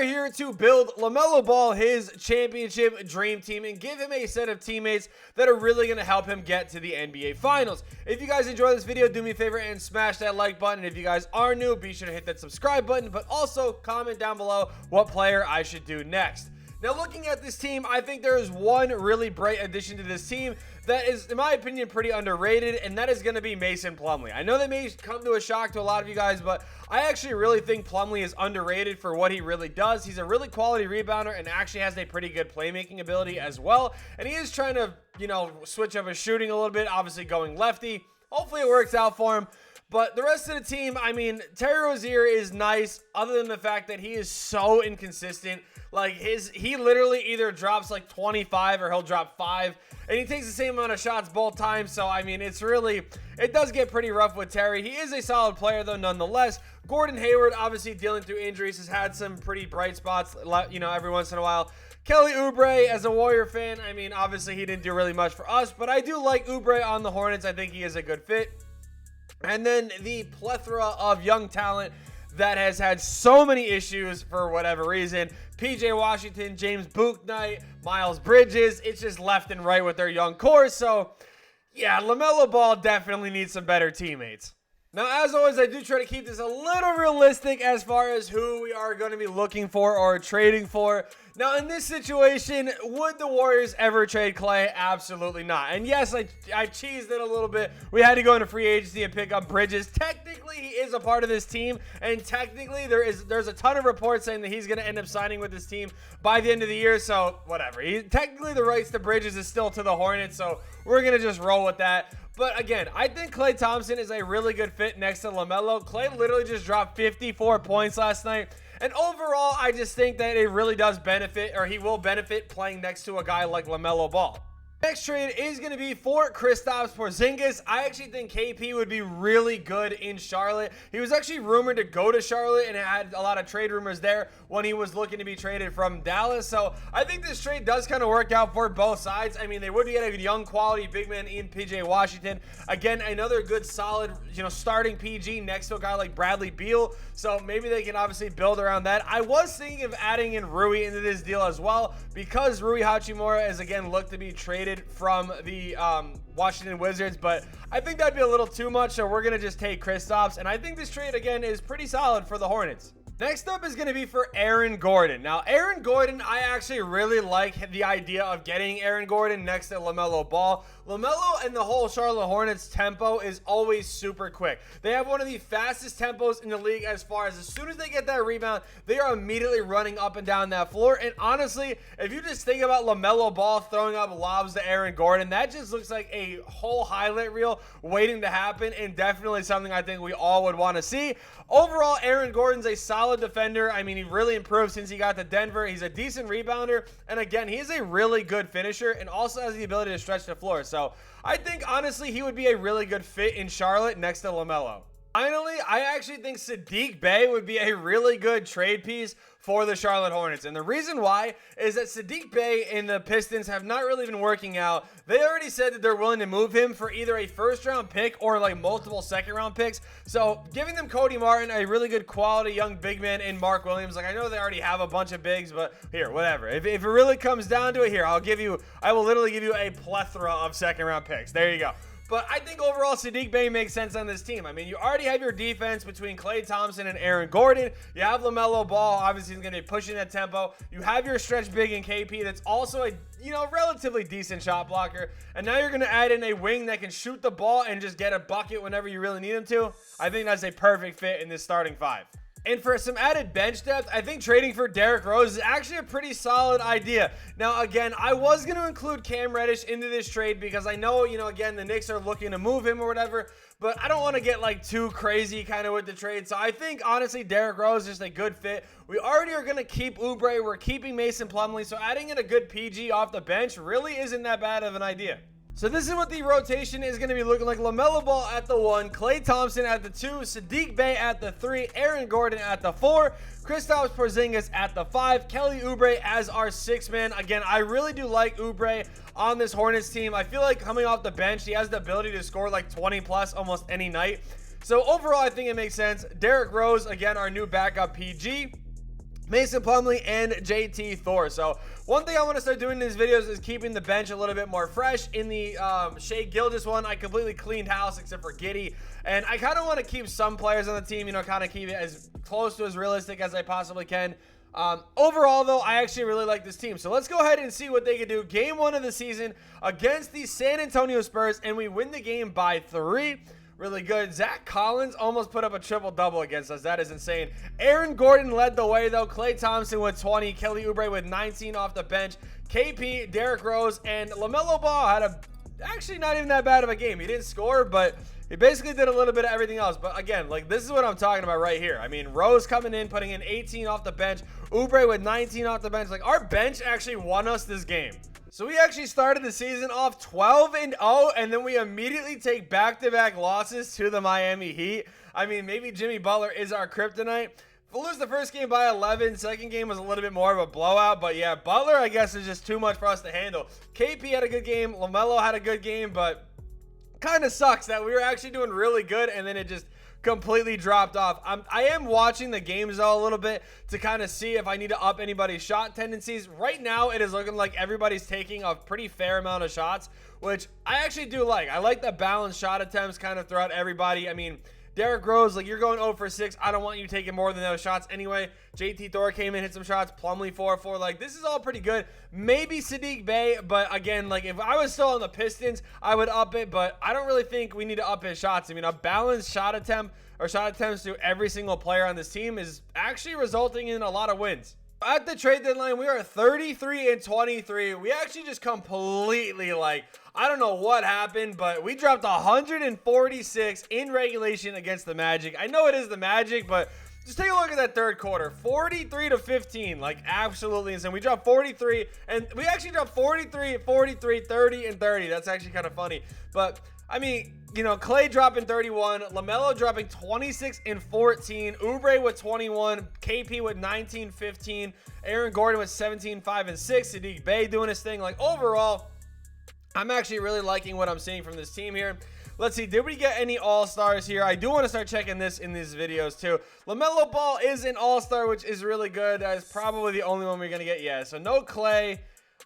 are here to build Lamelo Ball his championship dream team and give him a set of teammates that are really going to help him get to the NBA Finals. If you guys enjoy this video, do me a favor and smash that like button. If you guys are new, be sure to hit that subscribe button, but also comment down below what player I should do next. Now, looking at this team, I think there is one really bright addition to this team that is, in my opinion, pretty underrated, and that is going to be Mason Plumlee. I know that may come to a shock to a lot of you guys, but I actually really think Plumlee is underrated for what he really does. He's a really quality rebounder and actually has a pretty good playmaking ability as well, and he is trying to, switch up his shooting a little bit, obviously going lefty. Hopefully it works out for him. But the rest of the team, Terry Rozier is nice other than the fact that he is so inconsistent. Like, he literally either drops like 25 or he'll drop 5. And he takes the same amount of shots both times. So, it does get pretty rough with Terry. He is a solid player, though, nonetheless. Gordon Hayward, obviously dealing through injuries, has had some pretty bright spots, every once in a while. Kelly Oubre, as a Warrior fan, obviously he didn't do really much for us. But I do like Oubre on the Hornets. I think he is a good fit. And then the plethora of young talent that has had so many issues for whatever reason. PJ Washington, James Bouknight, Miles Bridges. It's just left and right with their young core. So, yeah, Lamelo Ball definitely needs some better teammates. Now, as always, I do try to keep this a little realistic as far as who we are going to be looking for or trading for. Now, in this situation, would the Warriors ever trade Clay? Absolutely not. And yes, I cheesed it a little bit. We had to go into free agency and pick up Bridges. Technically, he is a part of this team, and technically, there's a ton of reports saying that he's going to end up signing with this team by the end of the year, so whatever. Technically, the rights to Bridges is still to the Hornets, so we're going to just roll with that. But again, I think Klay Thompson is a really good fit next to LaMelo. Klay literally just dropped 54 points last night. And overall, I just think that it really does benefit, or he will benefit playing next to a guy like LaMelo Ball. Next trade is going to be for Kristaps Porzingis. I actually think KP would be really good in Charlotte. He was actually rumored to go to Charlotte and had a lot of trade rumors there when he was looking to be traded from Dallas. So I think this trade does kind of work out for both sides. They would get a young quality big man in PJ Washington. Again, another good solid, starting PG next to a guy like Bradley Beal. So maybe they can obviously build around that. I was thinking of adding in Rui into this deal as well because Rui Hachimura is again looked to be traded from the Washington Wizards, but I think that'd be a little too much, so we're going to just take Kristaps, and I think this trade, again, is pretty solid for the Hornets. Next up is going to be for Aaron Gordon. Now, Aaron Gordon, I actually really like the idea of getting Aaron Gordon next to LaMelo Ball. LaMelo and the whole Charlotte Hornets tempo is always super quick. They have one of the fastest tempos in the league as far as soon as they get that rebound, they are immediately running up and down that floor. And honestly, if you just think about LaMelo Ball throwing up lobs to Aaron Gordon, that just looks like a whole highlight reel waiting to happen, and definitely something I think we all would want to see. Overall, Aaron Gordon's a solid defender. He really improved since he got to Denver. He's a decent rebounder, and again, he's a really good finisher and also has the ability to stretch the floor. So I think, honestly, he would be a really good fit in Charlotte next to LaMelo. Finally, I actually think Saddiq Bey would be a really good trade piece for the Charlotte Hornets. And the reason why is that Saddiq Bey and the Pistons have not really been working out. They already said that they're willing to move him for either a first-round pick or multiple second-round picks. So giving them Cody Martin, a really good quality young big man in Mark Williams. I know they already have a bunch of bigs, but here, whatever. If it really comes down to it, here, I will literally give you a plethora of second-round picks. There you go. But I think overall Saddiq Bey makes sense on this team. You already have your defense between Klay Thompson and Aaron Gordon. You have LaMelo Ball. Obviously, he's going to be pushing that tempo. You have your stretch big in KP that's also a relatively decent shot blocker. And now you're going to add in a wing that can shoot the ball and just get a bucket whenever you really need him to. I think that's a perfect fit in this starting five. And for some added bench depth, I think trading for Derrick Rose is actually a pretty solid idea. Now, again, I was going to include Cam Reddish into this trade because I know, again, the Knicks are looking to move him or whatever, but I don't want to get too crazy kind of with the trade. So I think, honestly, Derrick Rose is just a good fit. We already are going to keep Oubre. We're keeping Mason Plumlee. So adding in a good PG off the bench really isn't that bad of an idea. So this is what the rotation is going to be looking like. LaMelo Ball at the 1, Klay Thompson at the 2, Saddiq Bey at the 3, Aaron Gordon at the 4, Kristaps Porzingis at the 5, Kelly Oubre as our 6th man. Again, I really do like Oubre on this Hornets team. I feel like coming off the bench, he has the ability to score 20 plus almost any night. So overall, I think it makes sense. Derrick Rose, again, our new backup PG. Mason Plumlee, and JT Thor. So one thing I want to start doing in these videos is keeping the bench a little bit more fresh. In the Shea Gilgeous one, I completely cleaned house except for Giddey. And I kind of want to keep some players on the team, you know, kind of keep it as close to as realistic as I possibly can. Overall, though, I actually really like this team. So let's go ahead and see what they can do. Game 1 of the season against the San Antonio Spurs, and we win the game by 3. Really good. Zach Collins almost put up a triple-double against us. That is insane. Aaron Gordon led the way, though. Klay Thompson with 20. Kelly Oubre with 19 off the bench. KP, Derrick Rose, and Lamelo Ball had actually not even that bad of a game. He didn't score, but he basically did a little bit of everything else. But again, like, this is what I'm talking about right here. I mean, Rose coming in, putting in 18 off the bench. Oubre with 19 off the bench. Like, our bench actually won us this game. So we actually started the season off 12-0, and then we immediately take back-to-back losses to the Miami Heat. I mean, maybe Jimmy Butler is our kryptonite. We'll lose the first game by 11. Second game was a little bit more of a blowout, but yeah, Butler, I guess, is just too much for us to handle. KP had a good game. LaMelo had a good game, but kind of sucks that we were actually doing really good, and then it just completely dropped off. I am watching the games though a little bit to kind of see if I need to up anybody's shot tendencies. Right now, it is looking like everybody's taking a pretty fair amount of shots, which I actually do like. I like the balanced shot attempts kind of throughout everybody. I mean, Derrick Rose, like, you're going 0 for 6. I don't want you taking more than those shots anyway. JT Thor came in, hit some shots. Plumlee 4-4. Like, this is all pretty good. Maybe Sadiq Bey, but again, like, if I was still on the Pistons, I would up it, but I don't really think we need to up his shots. I mean, a balanced shot attempt or shot attempts to every single player on this team is actually resulting in a lot of wins. At the trade deadline, we are 33-23. We actually just completely, like, I don't know what happened, but we dropped 146 in regulation against the Magic. I know it is the Magic, but just take a look at that third quarter. 43-15, like, absolutely insane. We dropped 43, and we actually dropped 43, 43, 30, and 30. That's actually kind of funny. But, I mean, you know, Klay dropping 31, LaMelo dropping 26 and 14, Oubre with 21, KP with 19, 15, Aaron Gordon with 17, 5, and 6, Sadiq Bey doing his thing. Like, overall, I'm actually really liking what I'm seeing from this team here. Let's see, did we get any all-stars here? I do want to start checking this in these videos too. Lamelo Ball is an all-star, which is really good. That is probably the only one we're going to get. Yeah, so no Klay.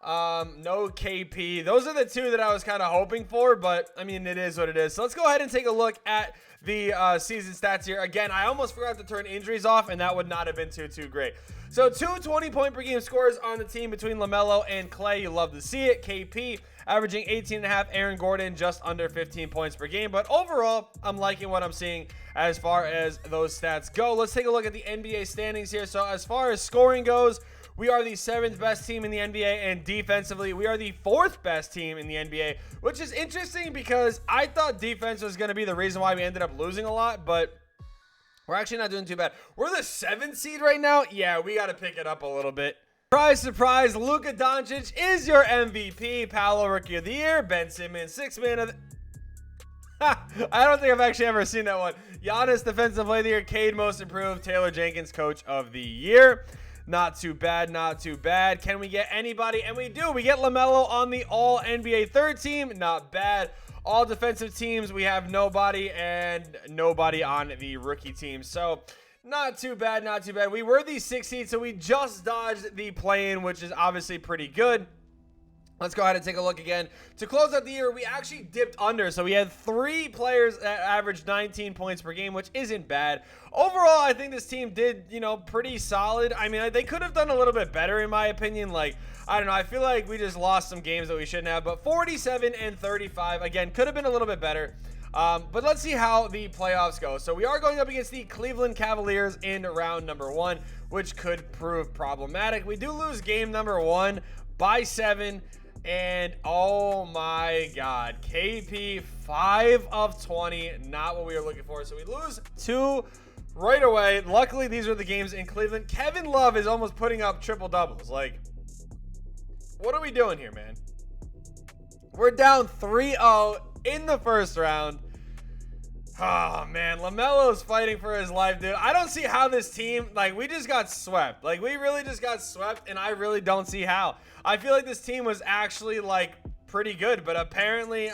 No KP. Those are the two that I was kind of hoping for, but I mean, it is what it is. So let's go ahead and take a look at the season stats here. Again, I almost forgot to turn injuries off, and that would not have been too great. So 2 20-point per game scores on the team between LaMelo and Klay. You love to see it. KP averaging 18.5. Aaron Gordon just under 15 points per game. But overall, I'm liking what I'm seeing as far as those stats go. Let's take a look at the NBA standings here. So as far as scoring goes, we are the 7th best team in the NBA, and defensively, we are the 4th best team in the NBA, which is interesting because I thought defense was going to be the reason why we ended up losing a lot, but we're actually not doing too bad. We're the 7th seed right now. Yeah, we got to pick it up a little bit. Surprise, surprise, Luka Doncic is your MVP, Paolo Rookie of the Year, Ben Simmons, 6th man of the... I don't think I've actually ever seen that one. Giannis, Defensive Player of the Year, Cade, Most Improved, Taylor Jenkins, Coach of the Year. Not too bad, not too bad. Can we get anybody? And we do. We get LaMelo on the All-NBA third team. Not bad. All defensive teams, we have nobody, and nobody on the rookie team. So, not too bad, not too bad. We were the 6th seed, so we just dodged the play-in, which is obviously pretty good. Let's go ahead and take a look again. To close out the year, we actually dipped under. So we had 3 players that averaged 19 points per game, which isn't bad. Overall, I think this team did, you know, pretty solid. I mean, they could have done a little bit better, in my opinion. Like, I don't know. I feel like we just lost some games that we shouldn't have. But 47-35, again, could have been a little bit better. But let's see how the playoffs go. So we are going up against the Cleveland Cavaliers in round number 1, which could prove problematic. We do lose game number 1 by 7. And oh my God, KP 5 of 20, not what we were looking for. So we lose 2 right away. Luckily, these are the games in Cleveland. Kevin Love is almost putting up triple doubles. Like, what are we doing here, man? We're down 3-0 in the first round. Oh, man, LaMelo's fighting for his life, dude. I don't see how this team, like, we just got swept. Like, we really just got swept, and I really don't see how. I feel like this team was actually, like, pretty good, but apparently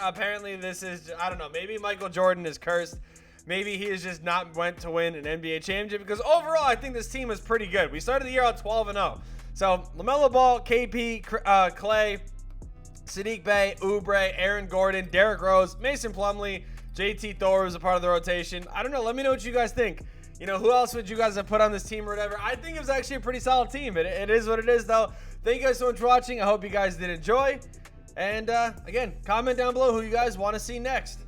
this is, I don't know, maybe Michael Jordan is cursed. maybe he is just not meant to win an NBA championship, because overall, I think this team is pretty good. We started the year on 12-0. So LaMelo Ball, KP, Clay, Sadiq Bey, Oubre, Aaron Gordon, Derrick Rose, Mason Plumlee, JT Thor was a part of the rotation. I don't know. Let me know what you guys think. You know, who else would you guys have put on this team or whatever? I think it was actually a pretty solid team. It is what it is, though. Thank you guys so much for watching. I hope you guys did enjoy. And, again, comment down below who you guys want to see next.